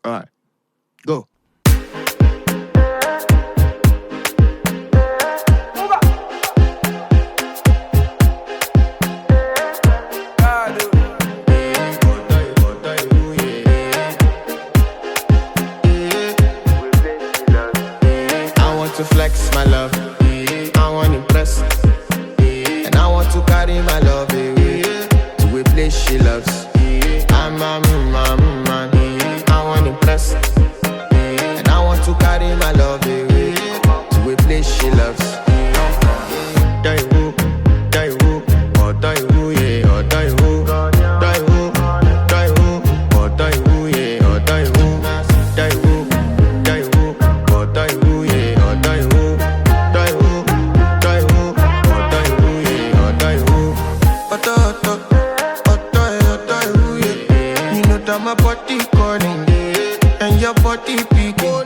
Alright, go. To flex my love, I want impress, and I want to carry my love away to a place she loves. I'm a man, I want impress, and I want to carry my love away to a place she loves. Die who, or die who, yeah, or die who, die who, or die who, yeah, or die who, die who, or die who, yeah. My body calling and your body beating.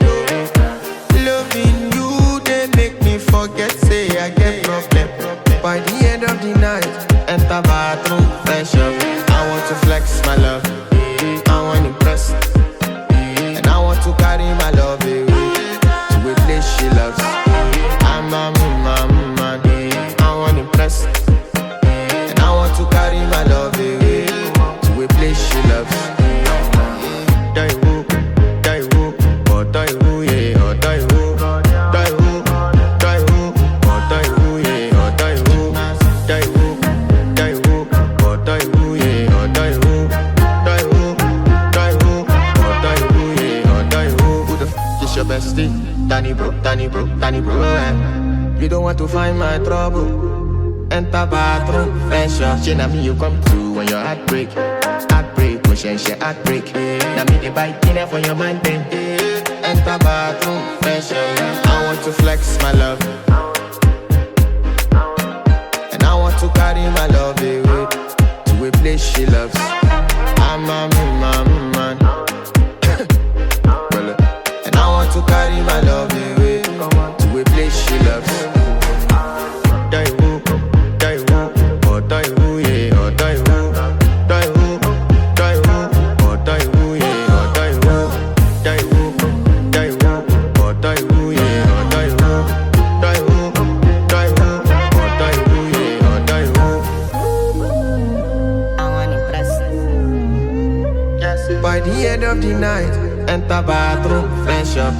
Loving you, they make me forget, say I get problem. By the end of the night, enter bathroom, fresh up. I want to flex my love, I want to impress, and I want to carry my love away to a place she loves. I'm a man, I want to impress, and I want to carry my love away to a place she loves. Die who, or die who, yeah, or die who, die who, or die who, yeah, or die who, or die who, yeah, or die who, or die who, yeah, or die who. Who the f is your bestie? Danny bro, You don't want to find my trouble. Enter bathroom, fresh up. She na me you come to when your heart break. Share heartbreak. Now me the bite dinner for your man then. Enter bathroom, fresh up. I want to flex my love, and I want to carry my love away to a place she loves. I'm a man, and I want to carry my love away to a place she loves. Die who, or die who, yeah, or die who, die who. By the end of the night, enter bathroom, fresh up.